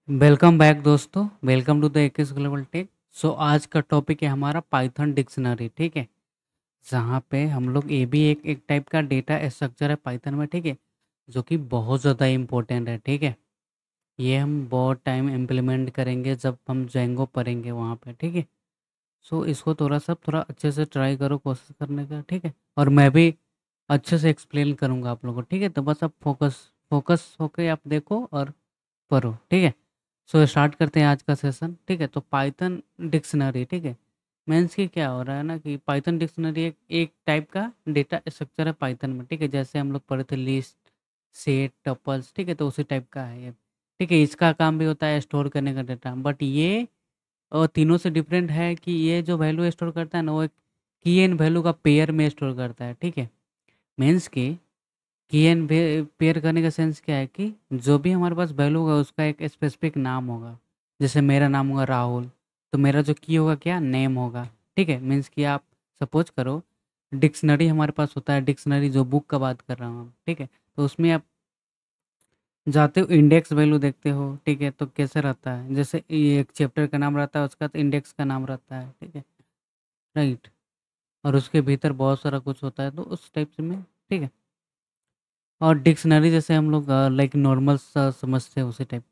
Welcome back दोस्तों। Welcome to the एकेस global tech. So आज का टॉपिक है हमारा पाइथन डिक्शनरी। ठीक है, जहाँ पे हम लोग ये भी एक टाइप का डेटा स्ट्रक्चर है पाइथन में। ठीक है, जो कि बहुत ज़्यादा इम्पोर्टेंट है। ठीक है, ये हम बहुत टाइम इम्प्लीमेंट करेंगे जब हम जेंगो पढ़ेंगे वहाँ पे। ठीक है, सो इसको थोड़ा अच्छे से ट्राई करो, कोशिश करने का। ठीक है, और मैं भी अच्छे से एक्सप्लेन करूँगा आप लोगों को। ठीक है, तो बस आप फोकस फोकस होके आप देखो और पढ़ो। ठीक है, सो स्टार्ट करते हैं आज का सेशन। ठीक है, तो पाइथन डिक्शनरी। ठीक है, मीन्स कि क्या हो रहा है ना कि पाइथन डिक्शनरी एक एक टाइप का डेटा स्ट्रक्चर है पाइथन में। ठीक है, जैसे हम लोग पढ़े थे लिस्ट, सेट, टपल्स। ठीक है, तो उसी टाइप का है ये। ठीक है, इसका काम भी होता है स्टोर करने का डेटा, बट ये तीनों से डिफरेंट है कि ये जो वैल्यू स्टोर करता है ना, वो एक की एंड वैल्यू का पेयर में स्टोर करता है। ठीक है, मीन्स की एंड पेयर करने का सेंस क्या है कि जो भी हमारे पास वैल्यू होगा उसका एक स्पेसिफिक नाम होगा। जैसे मेरा नाम होगा राहुल, तो मेरा जो की होगा क्या, नेम होगा। ठीक है, मीन्स कि आप सपोज करो डिक्शनरी हमारे पास होता है, डिक्शनरी जो बुक का बात कर रहा हूँ। ठीक है, तो उसमें आप जाते हो, इंडेक्स वैल्यू देखते हो। ठीक है, तो कैसे रहता है, जैसे ये एक चैप्टर का नाम रहता है, उसका तो इंडेक्स का नाम रहता है। ठीक है, राइट, और उसके भीतर बहुत सारा कुछ होता है, तो उस टाइप से में। ठीक है, और डिक्शनरी जैसे हम लोग लाइक नॉर्मल सा समझते हैं उसी टाइप।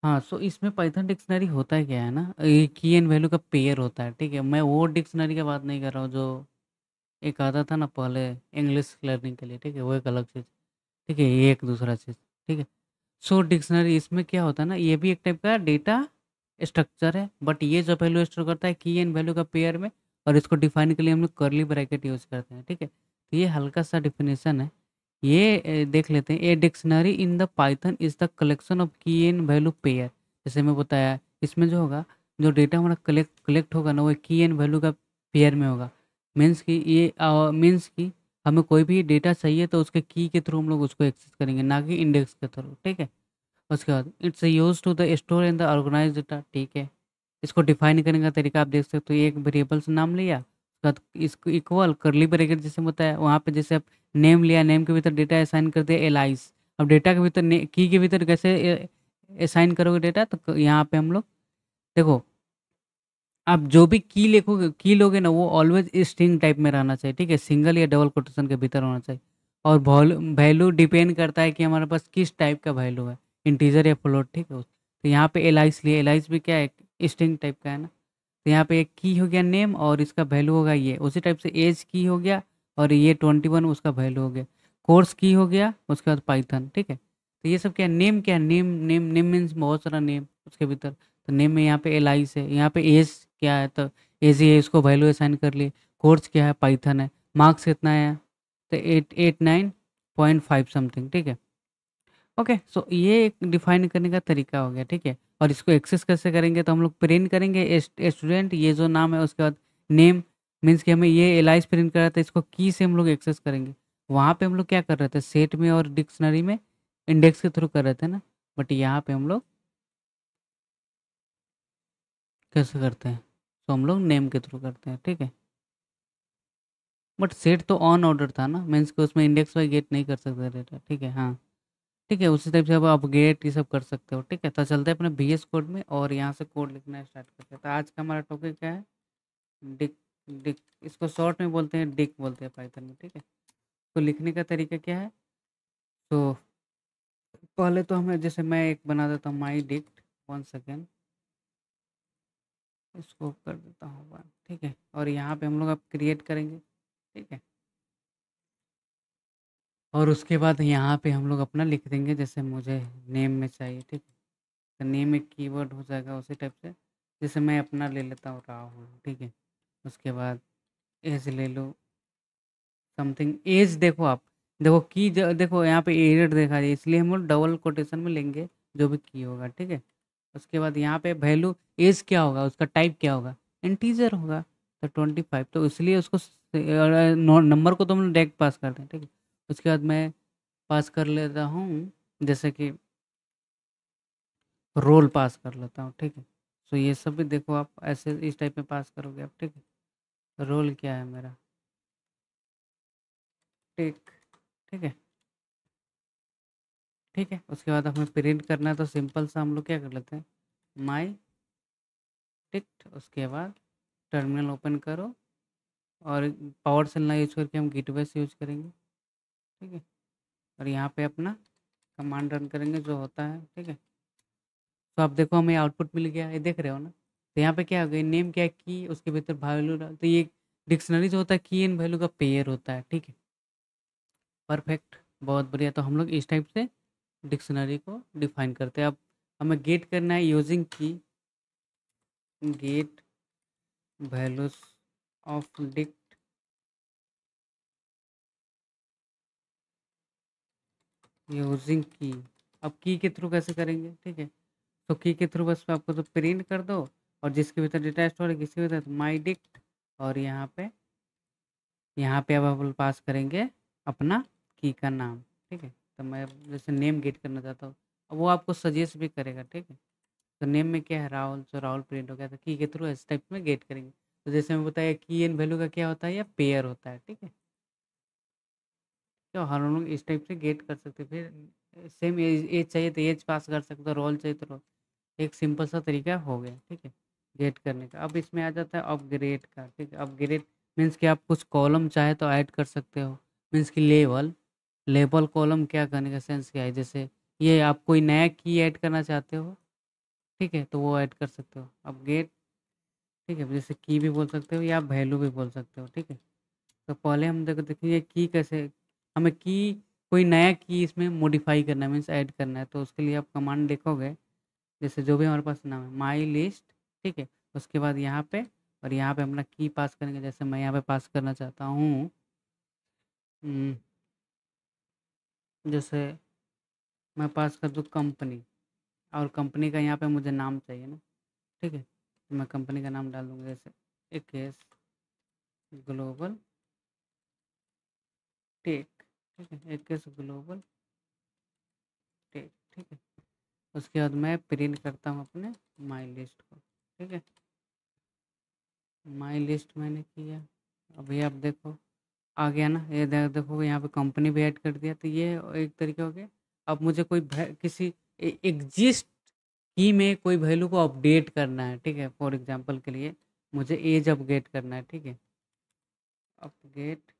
हाँ, सो इसमें पाइथन डिक्शनरी होता है क्या है ना, ये की एंड वैल्यू का पेयर होता है। ठीक है, मैं वो डिक्शनरी की बात नहीं कर रहा हूँ जो एक आता था ना पहले इंग्लिश लर्निंग के लिए। ठीक है, वो एक अलग चीज़। ठीक है, ये एक दूसरा चीज़। ठीक है, सो डिक्शनरी इसमें क्या होता है ना, ये भी एक टाइप का डेटा स्ट्रक्चर है, बट ये जो वैल्यू स्टोर करता है की एंड वैल्यू का पेयर में, और इसको डिफाइन के लिए हम लोग करली ब्रैकेट यूज़ करते हैं। ठीक है, तो ये हल्का सा डिफिनेशन है। ये देख लेते हैं। A dictionary in the Python is the collection of की एंड वैल्यू पेयर। जैसे मैं बताया, इसमें जो होगा, जो डेटा हमारा कलेक्ट कलेक्ट होगा ना, वो की एंड वैल्यू का पेयर में होगा। मीन्स कि ये मीन्स कि हमें कोई भी डेटा चाहिए तो उसके की के थ्रू हम लोग उसको एक्सेस करेंगे, ना कि इंडेक्स के थ्रू। ठीक है, उसके बाद it's use to the store in the organize data. ठीक है, इसको डिफाइन करने का तरीका आप देख सकते हो। एक वेरिएबल से नाम लिया, उसके बाद इसको इक्वल करली ब्रैकेट जैसे बताया वहाँ पे, जैसे आप नेम लिया, नेम के भीतर डेटा असाइन कर दिया एलाइस। अब डेटा के भीतर की के भीतर कैसे असाइन करोगे डेटा, तो यहाँ पे हम लोग देखो, आप जो भी की लिखोगे, की लोगे ना, वो ऑलवेज स्ट्रिंग टाइप में रहना चाहिए। ठीक है, सिंगल या डबल कोटेशन के भीतर होना चाहिए। और वैल्यू डिपेंड करता है कि हमारे पास किस टाइप का वैल्यू है, इंटीजर या फ्लोट। ठीक है, तो यहाँ पे एलाइस लिए, एलाइस भी क्या है, स्ट्रिंग टाइप का है ना। तो यहाँ पे एक की हो गया नेम, और इसका वैल्यू होगा ये। उसी टाइप से एज की हो गया, और ये 21 उसका वैल्यू हो गया। कोर्स की हो गया, उसके बाद पाइथन। ठीक है, तो ये सब क्या, नेम क्या, नेम नेम नेम मीन्स बहुत सारा नेम उसके भीतर। तो नेम में यहाँ पे एलाइस है, यहाँ पे एज क्या है, तो एज ही है, इसको वैल्यू असाइन कर लिए। कोर्स क्या है, पाइथन है। मार्क्स कितना है, तो 889.5 समथिंग। ठीक है, ओके, सो ये एक डिफाइन करने का तरीका हो गया। ठीक है, और इसको एक्सेस कैसे करेंगे, तो हम लोग प्रिंट करेंगे स्टूडेंट, ये जो नाम है, उसके बाद नेम। मीन्स कि हमें ये एलाइस प्रिंट करा था, इसको की से हम लोग एक्सेस करेंगे। वहाँ पे हम लोग क्या कर रहे थे, सेट में और डिक्शनरी में इंडेक्स के थ्रू कर रहे थे ना, बट यहाँ पे हम लोग कैसे करते हैं, तो हम लोग नेम के थ्रू करते हैं। ठीक है, बट सेट तो ऑन ऑर्डर था ना, मीन्स कि उसमें इंडेक्स वाई गेट नहीं कर सकते डेटा। ठीक है, हाँ, ठीक है, उसी टाइप से अब आप गेट ये सब कर सकते हो। ठीक है, तो चलते हैं अपने VS कोड में और यहाँ से कोड लिखना स्टार्ट करते हैं। तो आज का हमारा टॉपिक क्या है, डिक डिक इसको शॉर्ट में बोलते हैं, डिक बोलते हैं पाइथन में। ठीक है, तो लिखने का तरीका क्या है, तो पहले तो हमें, जैसे मैं एक बना देता हूँ माई डिक्ट, 1 सेकेंड, इसको कर देता हूँ बंद। ठीक है, और यहाँ पे हम लोग अब क्रिएट करेंगे। ठीक है, और उसके बाद यहाँ पे हम लोग अपना लिख देंगे, जैसे मुझे नेम में चाहिए। ठीक है, तो नेम एक कीवर्ड हो जाएगा उसी टाइप से। जैसे मैं अपना ले लेता हूँ राहुल। ठीक है, उसके बाद एज ले लो, समथिंग एज। देखो आप, देखो की देखो यहाँ पे एरर देखा जाए, इसलिए हम लोग डबल कोटेशन में लेंगे जो भी की होगा। ठीक है, उसके बाद यहाँ पे वैल्यू एज क्या होगा, उसका टाइप क्या होगा, इंटीजर होगा, तो 25। तो इसलिए उसको नंबर को तो हम लोग डायरेक्ट पास करते हैं। ठीक है, उसके बाद मैं पास कर लेता हूँ, जैसे कि रोल पास कर लेता हूँ। ठीक है, तो ये सब भी देखो आप ऐसे इस टाइप में पास करोगे आप। ठीक है, रोल क्या है मेरा, टेक। ठीक है, ठीक है। उसके बाद हमें प्रिंट करना है तो सिंपल सा हम लोग क्या कर लेते हैं, माई टिक्ट, उसके बाद टर्मिनल ओपन करो और पावर सेल ना यूज़ करके हम गिटवे से यूज़ करेंगे। ठीक है। और यहाँ पे अपना कमांड रन करेंगे जो होता है। ठीक है। तो आप देखो हमें आउटपुट मिल गया, ये देख रहे हो ना। तो यहाँ पे क्या हो गया, नेम क्या है, की, उसके भीतर वैल्यू, तो ये डिक्शनरी जो होता है की एंड वैल्यू का पेयर होता है। ठीक है। परफेक्ट, बहुत बढ़िया। तो हम लोग इस टाइप से डिक्शनरी को डिफाइन करते हैं। अब हमें गेट करना है using key, get values of dict using key. अब की के थ्रू कैसे करेंगे, ठीक है। तो की के थ्रू बस आपको तो प्रिंट कर दो, और जिसके भीतर डेटा स्टोर है, किसके भीतर, माई डिक्ट, और यहाँ पे अब हम पास करेंगे अपना की का नाम। ठीक है। तो मैं जैसे नेम गेट करना चाहता हूँ, अब वो आपको सजेस्ट भी करेगा। ठीक है। तो नेम में क्या है, राहुल, तो राहुल प्रिंट हो गया। तो की के थ्रू इस टाइप में गेट करेंगे। तो जैसे मैं बताया की एंड वैल्यू का क्या होता है, या पेयर होता है। ठीक है। तो हम लोग इस टाइप से गेट कर सकते हैं। फिर सेम एज एज चाहिए तो एज पास कर सकते हो, रोल चाहिए तो रोल। एक सिंपल सा तरीका हो गया। ठीक है, गेट करने का। अब इसमें आ जाता है अपग्रेड का। ठीक है। अपग्रेड मीन्स कि आप कुछ कॉलम चाहे तो ऐड कर सकते हो। मीन्स कि लेवल, लेबल कॉलम क्या करने का सेंस क्या है, जैसे ये आप कोई नया की ऐड करना चाहते हो, ठीक है, तो वो ऐड कर सकते हो अपग्रेड। ठीक है। जैसे की भी बोल सकते हो या वैल्यू भी बोल सकते हो। ठीक है। तो पहले हम देखेंगे की कैसे, हमें की, कोई नया की इसमें मॉडिफाई करना है, मीन्स ऐड करना है। तो उसके लिए आप कमांड लिखोगे, जैसे जो भी हमारे पास नाम है, माई लिस्ट। ठीक है। उसके बाद यहाँ पे, और यहाँ पे अपना की पास करेंगे। जैसे मैं यहाँ पे पास करना चाहता हूँ, जैसे मैं पास कर दूँ कंपनी, और कंपनी का यहाँ पे मुझे नाम चाहिए ना। ठीक है। तो मैं कंपनी का नाम डाल दूँगा, जैसे एकेस ग्लोबल टेक। ठीक है। एकेस ग्लोबल टेक। ठीक है। उसके बाद मैं प्रिंट करता हूँ अपने माई लिस्ट को। ठीक है। माई लिस्ट मैंने किया। अभी आप देखो आ गया ना, ये देखो यहाँ पे कंपनी भी ऐड कर दिया। तो ये एक तरीके हो गया। अब मुझे कोई किसी एग्जिस्ट की में कोई वैल्यू को अपडेट करना है। ठीक है। फॉर एग्जांपल के लिए मुझे एज अपडेट करना है। ठीक है। Update,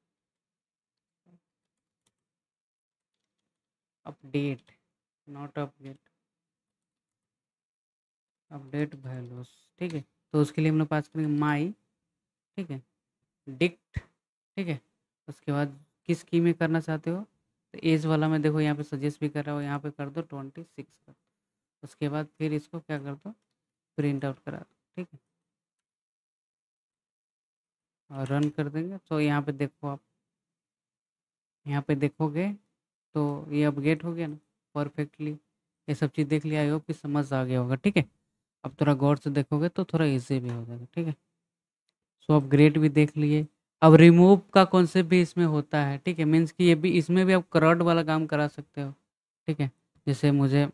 update, not update, update values. ठीक है। तो उसके लिए हम लोग पास करेंगे माई, ठीक है, डिक्ट। ठीक है। उसके बाद किस की में करना चाहते हो, तो एज वाला में देखो यहाँ पे सजेस्ट भी कर रहा हो, यहाँ पे कर दो 26 कर। उसके बाद फिर इसको क्या कर दो, प्रिंट आउट करा दो। ठीक है। और रन कर देंगे तो यहाँ पे देखो आप, यहाँ पे देखोगे तो ये अपडेट हो गया ना परफेक्टली। ये सब चीज़ देख लिया, आई होप कि समझ आ गया होगा। ठीक है। अब थोड़ा गौर से देखोगे तो थोड़ा इजी भी हो जाएगा। ठीक है। सो अपग्रेड भी देख लिए। अब रिमूव का कॉन्सेप्ट भी इसमें होता है। ठीक है। मीन्स कि ये भी, इसमें भी आप करॉट वाला काम करा सकते हो। ठीक है। जैसे मुझे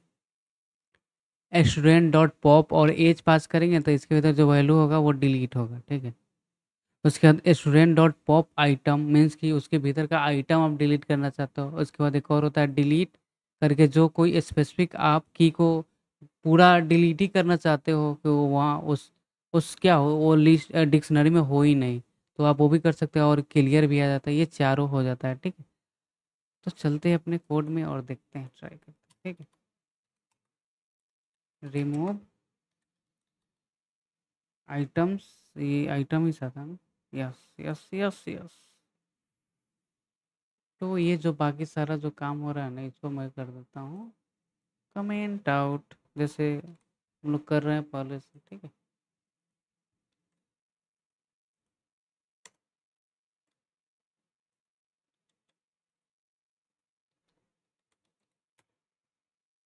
स्टूडेंट डॉट पॉप और एज पास करेंगे तो इसके भीतर जो वैल्यू होगा वो डिलीट होगा। ठीक है। उसके बाद student dot pop item, means कि उसके भीतर का आइटम आप डिलीट करना चाहते हो। उसके बाद एक और होता है डिलीट करके, जो कोई स्पेसिफिक आप की को पूरा डिलीट ही करना चाहते हो कि वो वहाँ उस क्या हो, वो लिस्ट डिक्शनरी में हो ही नहीं, तो आप वो भी कर सकते हो। और क्लियर भी आ जाता है, ये चारों हो जाता है। ठीक है। तो चलते हैं अपने कोड में और देखते हैं, ट्राई करते हैं। ठीक है। रिमूव आइटम्स, ये आइटम ही था ना। Yes yes yes yes. तो ये जो बाकी सारा जो काम हो रहा है ना, इसको मैं कर देता हूँ कमेंट आउट, जैसे हम लोग कर रहे हैं पहले से। ठीक है।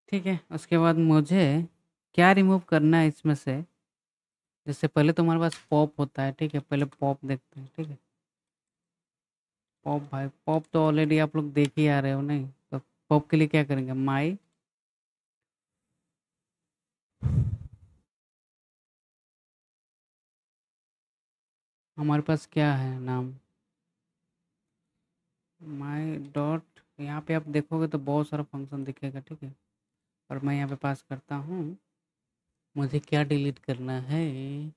ठीक है। उसके बाद मुझे क्या रिमूव करना है इसमें से, जैसे पहले तो हमारे पास पॉप होता है। ठीक है। पहले पॉप देखते हैं। ठीक है। पॉप, भाई पॉप तो ऑलरेडी आप लोग देख ही आ रहे हो नहीं, तो पॉप के लिए क्या करेंगे, माई, हमारे पास क्या है नाम, माई डॉट तो यहाँ पे आप देखोगे तो बहुत सारा फंक्शन दिखेगा, ठीक है। और मैं यहाँ पे पास करता हूँ, मुझे क्या डिलीट करना है।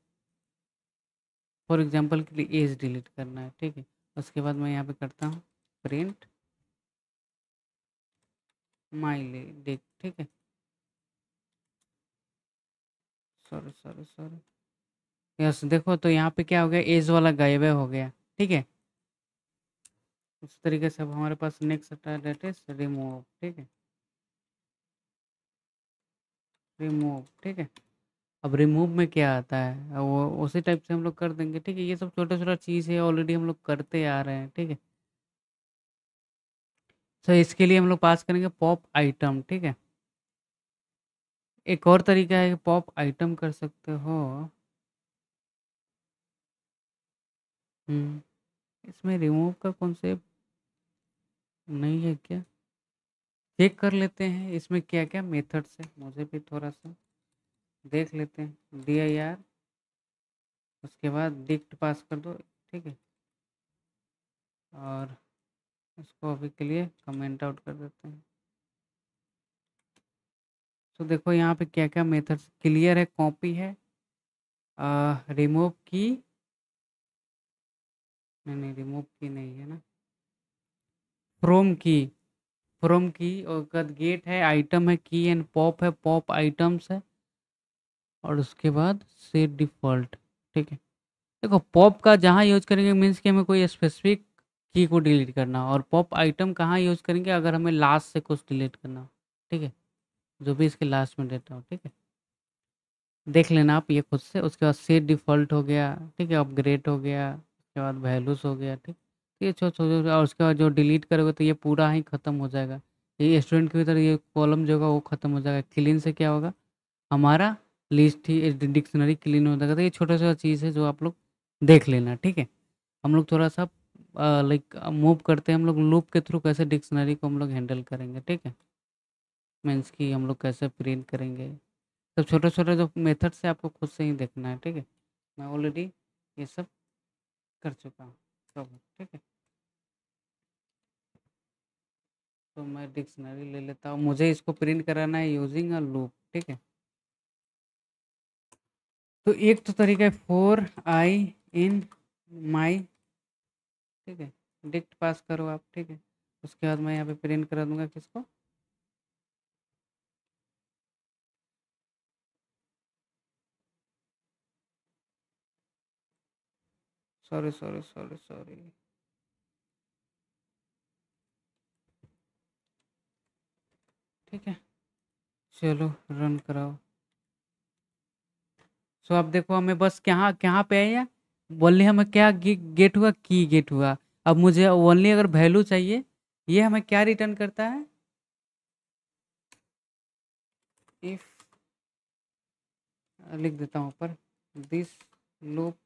फॉर एग्जांपल के लिए एज डिलीट करना है, ठीक है। उसके बाद मैं यहाँ पे करता हूँ प्रिंट माई डेट, ठीक है। सॉरी सॉरी सॉरी, यस देखो तो यहाँ पे क्या हो गया, एज वाला गायब हो गया, ठीक है। उस तरीके से अब हमारे पास नेक्स्ट डेट इज रिमूव, ठीक है। रिमूव, ठीक है। अब रिमूव में क्या आता है वो उसी टाइप से हम लोग कर देंगे, ठीक है। ये सब छोटा छोटा चीज़ है, ऑलरेडी हम लोग करते आ रहे हैं, ठीक है। तो इसके लिए हम लोग पास करेंगे पॉप आइटम, ठीक है। एक और तरीका है कि पॉप आइटम कर सकते हो। इसमें रिमूव का कॉन्सेप्ट नहीं है क्या? चेक कर लेते हैं इसमें क्या क्या मेथड्स है, मुझे भी थोड़ा सा देख लेते हैं। dir, उसके बाद डिक्ट पास कर दो, ठीक है। और इसको अभी के लिए कमेंट आउट कर देते हैं। तो देखो यहाँ पे क्या क्या मेथड्स क्लियर है, कॉपी है, रिमूव की, नहीं नहीं रिमूव की नहीं है ना, फ्रॉम की, फ्रॉम की, और बाद गेट है, आइटम है, की एंड पॉप है, पॉप आइटम्स है, और उसके बाद सेट डिफ़ॉल्ट, ठीक है। देखो पॉप का जहाँ यूज़ करेंगे मीन्स कि हमें कोई स्पेसिफिक की को डिलीट करना हो, और पॉप आइटम कहाँ यूज़ करेंगे अगर हमें लास्ट से कुछ डिलीट करना हो, ठीक है। जो भी इसके लास्ट में डेटा हो, ठीक है। देख लेना आप ये खुद से। उसके बाद सेट डिफ़ॉल्ट हो गया, ठीक है, अपग्रेड हो गया, उसके बाद वैल्यूज़ हो गया, ठीक। तो ये छोटे-छोटे, और उसके बाद जो डिलीट करोगे तो ये पूरा ही खत्म हो जाएगा। ये स्टूडेंट के भीतर ये कॉलम जो होगा वो खत्म हो जाएगा। क्लीन से क्या होगा, हमारा लिस्ट ही डिक्शनरी क्लीन हो जाएगा। तो ये छोटा-छोटा चीज़ है जो आप लोग देख लेना, ठीक है। हम लोग थोड़ा-सा लाइक मूव करते हैं, हम लोग लूप के थ्रू कैसे डिक्शनरी को हम लोग हैंडल करेंगे, ठीक है। मीन्स कि हम लोग कैसे प्रिंट करेंगे, सब छोटे-छोटे जो मेथड्स है आपको खुद से ही देखना है, ठीक है। मैं ऑलरेडी ये सब कर चुका हूँ सब, ठीक है। तो मैं डिक्शनरी ले लेता हूँ, मुझे इसको प्रिंट कराना है यूजिंग अ लूप, ठीक है। तो एक तो तरीका है फोर आई इन माई, ठीक है। डिक्ट पास करो आप, ठीक है। उसके बाद मैं यहाँ पे प्रिंट करा दूंगा किसको, सॉरी सॉरी सॉरी सॉरी, ठीक है। चलो रन कराओ। सो अब देखो हमें बस कहाँ कहाँ पे है, या ओनली हमें क्या गेट हुआ, की गेट हुआ। अब मुझे ओनली अगर वैल्यू चाहिए, ये हमें क्या रिटर्न करता है, इफ, लिख देता हूँ ऊपर, this loop,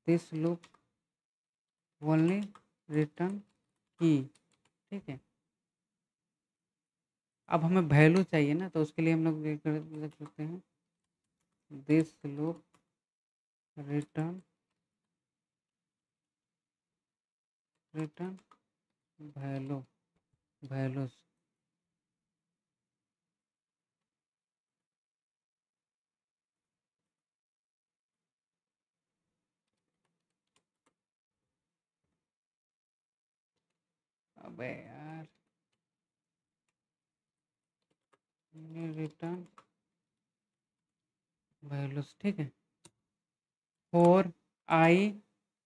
this loop only return की, ठीक है। अब हमें वैल्यू चाहिए ना, तो उसके लिए हम लोग लिख सकते हैं this loop return, return value, values. अबे यार, रिटर्न वैल्यूज, ठीक है। फोर आई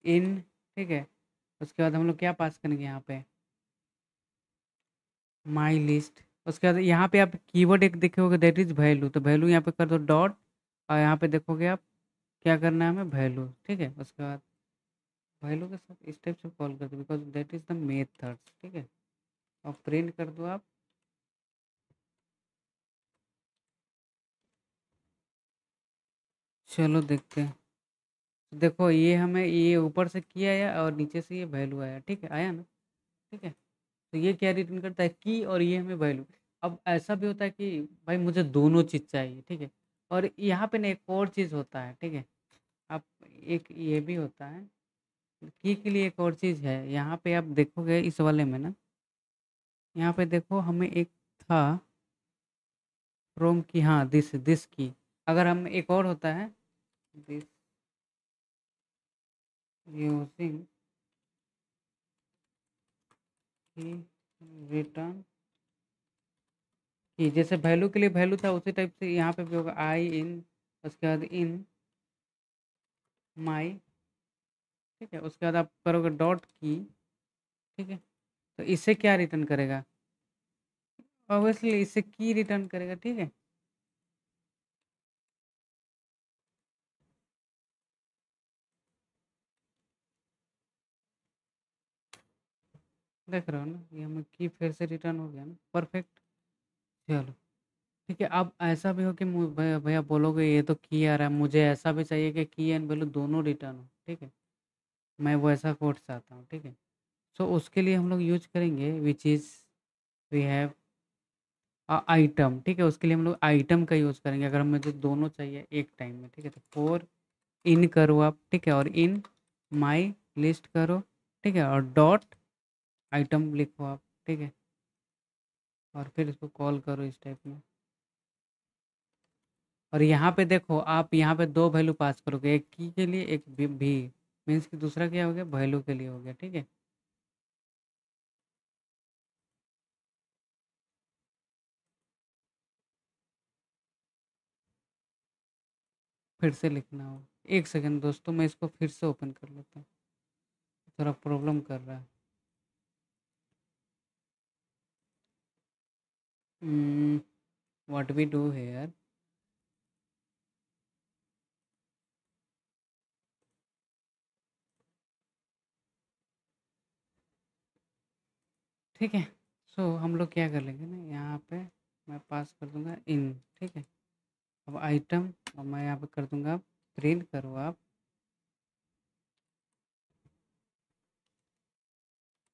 इन, ठीक है। उसके बाद हम लोग क्या पास करेंगे यहाँ पे, माई लिस्ट। उसके बाद यहाँ पे आप कीवर्ड एक देखोगे दैट इज वैल्यू, तो वैल्यू यहाँ पे कर दो डॉट, और यहाँ पे देखोगे आप क्या करना है हमें, वैल्यू, ठीक है। उसके बाद वैल्यू के साथ इस टाइप से कॉल कर दो because that is the methods, ठीक है। और प्रिंट कर दो आप। चलो देखते हैं। देखो ये हमें ये ऊपर से किया है और नीचे से ये वैल्यू आया, ठीक है, आया ना, ठीक है। तो ये क्या रिटर्न करता है, की, और ये हमें वैल्यू। अब ऐसा भी होता है कि भाई मुझे दोनों चीज़ चाहिए, ठीक है। और यहाँ पे ना एक और चीज़ होता है, ठीक है। आप एक ये भी होता है, की के लिए एक और चीज़ है, यहाँ पे आप देखोगे इस वाले में ना, यहाँ पे देखो हमें एक था फ्रॉम की, हाँ, दिस की। अगर हम एक और होता है दिस यूजिंग की रिटर्न की, जैसे वैल्यू के लिए वैल्यू था उसी टाइप से यहाँ पे भी होगा आई इन, उसके बाद इन माई, ठीक है, उसके बाद आप करोगे डॉट की, ठीक है, तो इससे क्या रिटर्न करेगा, ऑब्वियसली इससे की रिटर्न करेगा, ठीक है। देख रहे हो ना, ये हमें की फिर से रिटर्न हो गया ना, परफेक्ट। चलो ठीक है, अब ऐसा भी हो कि भैया भैया बोलोगे ये तो की आ रहा है, मुझे ऐसा भी चाहिए कि की एंड वैल्यू दोनों रिटर्न हो, ठीक है, मैं वो ऐसा कोड चाहता हूँ, ठीक है। सो उसके लिए हम लोग यूज करेंगे which is we have item, ठीक है, उसके लिए हम लोग आइटम का यूज़ करेंगे अगर हमें जो दोनों चाहिए एक टाइम में, ठीक है, तो फोर इन करो आप, ठीक है, और इन माई लिस्ट करो, ठीक है, और डॉट आइटम लिखो आप, ठीक है, और फिर इसको कॉल करो इस टाइप में। और यहाँ पे देखो आप यहाँ पे दो वैल्यू पास करोगे, एक की के लिए एक भी मीन्स कि दूसरा क्या हो गया, वैल्यू के लिए हो गया, ठीक है। फिर से लिखना हो, एक सेकंड दोस्तों, मैं इसको फिर से ओपन कर लेता हूँ, थोड़ा प्रॉब्लम कर रहा है। व्हाट वी डू हेयर, ठीक है। सो हम लोग क्या कर लेंगे ना, यहाँ पे मैं पास कर दूंगा इन, ठीक है, अब आइटम, और मैं यहाँ पे कर दूंगा प्रिंट करो आप,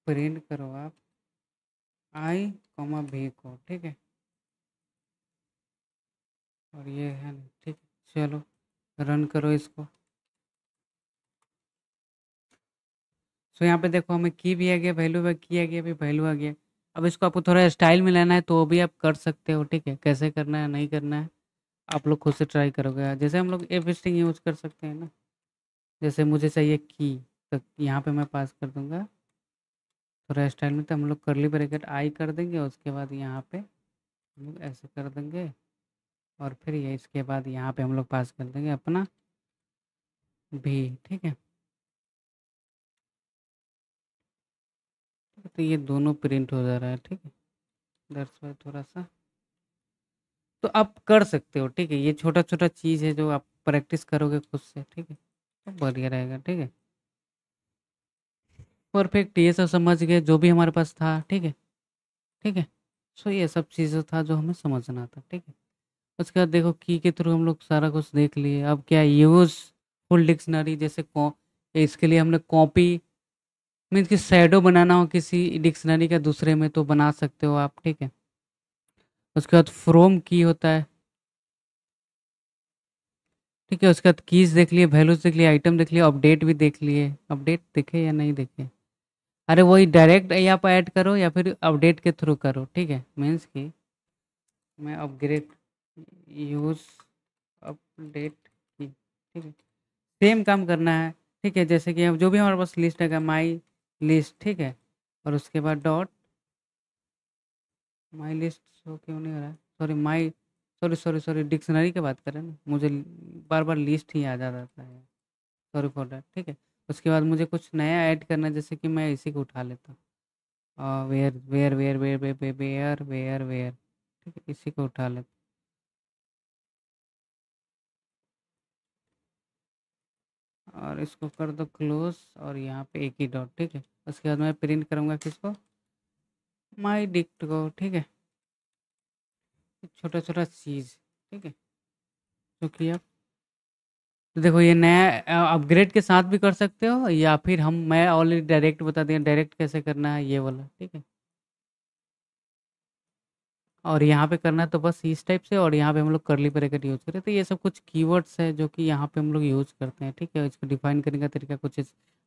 प्रिंट करो आप आई कॉमा भी को, ठीक है, और ये है ना, ठीक है, चलो रन करो इसको। सो यहाँ पे देखो हमें की भी आ गया, वैल्यू भी की आ गया, अभी वैल्यू आ गया। अब इसको आपको थोड़ा स्टाइल में लाना है तो वो भी आप कर सकते हो, ठीक है, कैसे करना है नहीं करना है आप लोग खुद से ट्राई करोगे, जैसे हम लोग एफ स्ट्रिंग यूज कर सकते हैं ना, जैसे मुझे चाहिए की, तो यहाँ पे मैं पास कर दूंगा थोड़ा स्टाइल में, तो हम लोग करली ब्रैकेट आई कर देंगे, उसके बाद यहाँ पे हम लोग ऐसे कर देंगे, और फिर ये इसके बाद यहाँ पे हम लोग पास कर देंगे अपना भी, ठीक है। तो ये दोनों प्रिंट हो जा रहा है, ठीक है, दैट्स वाई थोड़ा सा, तो आप कर सकते हो, ठीक है, ये छोटा छोटा चीज़ है जो आप प्रैक्टिस करोगे खुद से, ठीक है, तो बढ़िया रहेगा, ठीक है। परफेक्ट, ये सब समझ गए जो भी हमारे पास था, ठीक है, ठीक है। सो ये सब चीज़ें था जो हमें समझना था, ठीक है। उसके बाद देखो की के थ्रू हम लोग सारा कुछ देख लिए, अब क्या यूज़ फुल डिक्शनरी, जैसे इसके लिए हमने कॉपी मीन्स कि शैडो बनाना हो किसी डिक्शनरी का दूसरे में तो बना सकते हो आप, ठीक है। उसके बाद फ्रॉम की होता है, ठीक है, उसके बाद कीज देख लिए, वैल्यूज देख लिए, आइटम देख लिए, अपडेट भी देख लिए, अपडेट देखे या नहीं देखे, अरे वही डायरेक्ट यहाँ पर ऐड करो या फिर अपडेट के थ्रू करो, ठीक है, मीन्स कि मैं अपग्रेड यूज अपडेट की, ठीक है, सेम काम करना है, ठीक है, जैसे कि अब जो भी हमारे पास लिस्ट है माई लिस्ट, ठीक है, और उसके बाद डॉट माई लिस्ट, शो क्यों नहीं हो रहा है, sorry my, sorry sorry sorry dictionary की बात करें ना, मुझे बार बार लिस्ट ही याद आ जाता है, सॉरी फॉर दैट, ठीक है। उसके बाद मुझे कुछ नया ऐड करना है, जैसे कि मैं इसी को उठा लेता हूँ, where where where where where where where where, ठीक है, इसी को उठा लेता हूँ, और इसको कर दो क्लोज, और यहाँ पे एक ही डॉट, ठीक है। उसके बाद मैं प्रिंट करूँगा किसको, माई डिक्ट को, ठीक है, छोटा छोटा चीज़, ठीक है, जो कि आप, तो देखो ये नया अपग्रेड के साथ भी कर सकते हो, या फिर मैं ऑलरेडी डायरेक्ट बता दिया डायरेक्ट कैसे करना है ये वाला, ठीक है। और यहाँ पे करना है तो बस इस टाइप से, और यहाँ पे हम लोग कर्ली ब्रैकेट यूज़ करें। तो ये सब कुछ कीवर्ड्स है जो कि यहाँ पे हम लोग यूज़ करते हैं, ठीक है? इसको डिफाइन करने का तरीका कुछ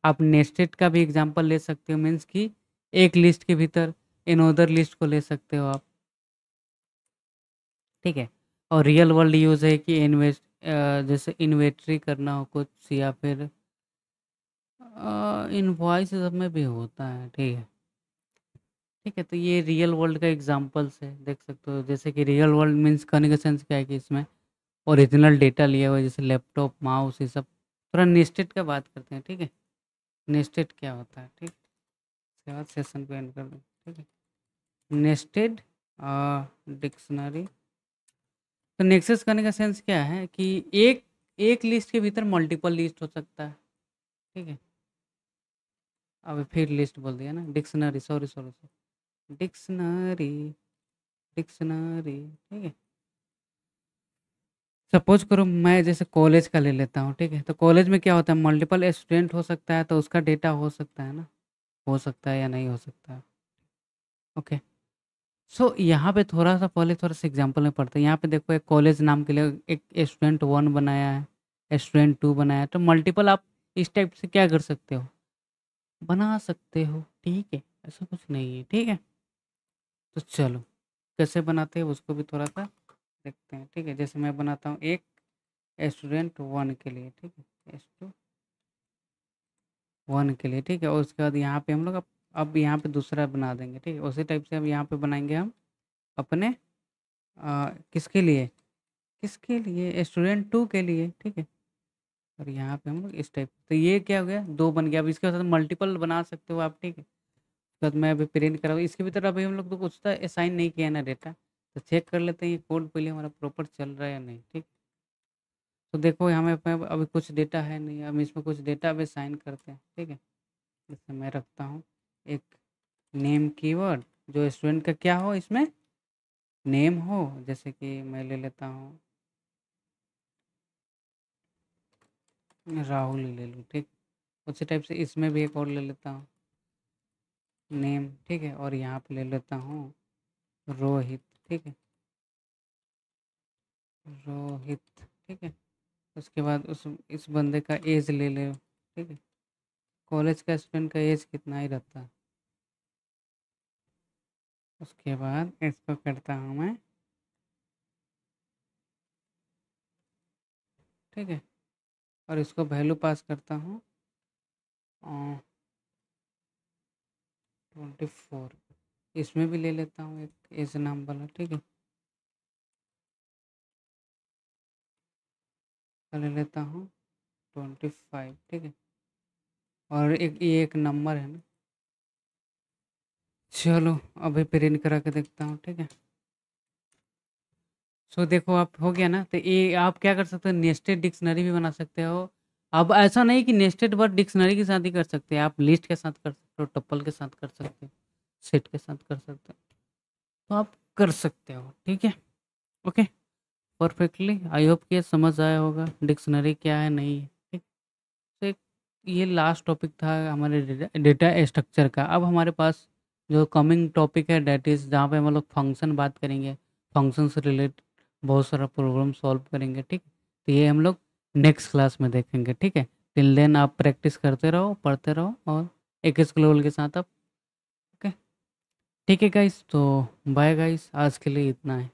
आप नेस्टेड का भी एग्जांपल ले सकते हो, मीन्स कि एक लिस्ट के भीतर अनदर लिस्ट को ले सकते हो आप, ठीक है? और रियल वर्ल्ड यूज़ है कि जैसे इन्वेंटरी करना हो कुछ, या फिर इनवॉइस सब में भी होता है, ठीक है? ठीक है, तो ये रियल वर्ल्ड का एग्जांपल्स है, देख सकते हो। जैसे कि रियल वर्ल्ड मीन्स कहने का सेंस क्या है कि इसमें ओरिजिनल डेटा लिया हुआ है, जैसे लैपटॉप, माउस, ये सब। थोड़ा नेस्टेड का बात करते हैं, ठीक है? नेस्टेड क्या होता है, ठीक? उसके बाद सेशन को एंड कर दें, ठीक है? Nested dictionary. तो नेक्सस करने का सेंस क्या है कि एक एक लिस्ट के भीतर मल्टीपल लिस्ट हो सकता है, ठीक है? अब फिर लिस्ट बोल दिया ना, dictionary, sorry sorry sorry, dictionary, dictionary, ठीक है? सपोज करो मैं जैसे कॉलेज का ले लेता हूँ, ठीक है? तो कॉलेज में क्या होता है, मल्टीपल स्टूडेंट हो सकता है, तो उसका डेटा हो सकता है ना, हो सकता है या नहीं हो सकता है। ओके, सो यहाँ पे थोड़ा सा पहले थोड़ा सा एग्जांपल में पढ़ते हैं। यहाँ पे देखो, एक कॉलेज नाम के लिए एक स्टूडेंट वन बनाया है, स्टूडेंट टू बनाया है, तो मल्टीपल आप इस टाइप से क्या कर सकते हो, बना सकते हो, ठीक है? ऐसा कुछ नहीं है, ठीक है? तो चलो कैसे बनाते हैं उसको भी थोड़ा सा देखते हैं, ठीक है? जैसे मैं बनाता हूँ एक स्टूडेंट वन के लिए, ठीक है? स्टूडेंट वन के लिए, ठीक है? और उसके बाद यहाँ पे हम लोग अब यहाँ पे दूसरा बना देंगे, ठीक है? उसी टाइप से अब यहाँ पे बनाएंगे हम अपने किसके लिए, किसके लिए, स्टूडेंट टू के लिए, ठीक है? और यहाँ पे हम लोग इस टाइप, तो ये क्या हो गया, दो बन गया। अब इसके साथ मल्टीपल बना सकते हो आप, ठीक है? उसके बाद मैं अभी प्रिंट करा, इसके भीतर अभी हम लोग तो कुछ तो असाइन नहीं किया ना डेटा, तो चेक कर लेते हैं ये कोड पहले हमारा प्रॉपर चल रहा है या नहीं, ठीक? तो देखो हमें पे अभी कुछ डेटा है नहीं, हम इसमें कुछ डेटा अभी साइन करते हैं, ठीक है? जैसे मैं रखता हूँ एक नेम कीवर्ड, जो स्टूडेंट का क्या हो, इसमें नेम हो। जैसे कि मैं ले लेता हूँ राहुल ही ले लूँ, ठीक? उसी टाइप से इसमें भी एक और ले लेता हूँ नेम, ठीक है? और यहाँ पे ले लेता हूँ रोहित, ठीक है? रोहित, ठीक है? उसके बाद उस इस बंदे का एज ले ले, ठीक है? कॉलेज का स्टूडेंट का एज कितना ही रहता है। उसके बाद इसको करता हूँ मैं, ठीक है? और इसको वैल्यू पास करता हूँ 24। इसमें भी ले लेता हूँ एक एज नाम वाला, ठीक है? ले लेता हूँ 25, ठीक है? और एक ये एक नंबर है ना। चलो अभी प्रिंट करा के देखता हूँ, ठीक है? सो देखो आप हो गया ना, तो ये आप क्या कर सकते हो, नेस्टेड डिक्शनरी भी बना सकते हो। अब ऐसा नहीं कि नेस्टेड वर्ड डिक्शनरी के साथ ही कर सकते हैं, आप लिस्ट के साथ कर सकते हो, टप्पल के साथ कर सकते हो, सेट के साथ कर सकते हो, तो आप कर सकते हो, ठीक है? Okay, perfectly. आई होप कि ये समझ आया होगा डिक्शनरी क्या है, नहीं है, ठीक? तो ये लास्ट टॉपिक था हमारे डेटा स्ट्रक्चर का। अब हमारे पास जो कमिंग टॉपिक है, डेट इज़, जहाँ पे हम लोग फंक्शन बात करेंगे, फंक्शन से रिलेटेड बहुत सारा प्रॉब्लम सॉल्व करेंगे, ठीक? तो ये हम लोग नेक्स्ट क्लास में देखेंगे, ठीक है? टिल देन आप प्रैक्टिस करते रहो, पढ़ते रहो, और एक इस ग्लोबल के साथ आप। ओके, ठीक है गाइस, तो बाय गाइस, आज के लिए इतना है।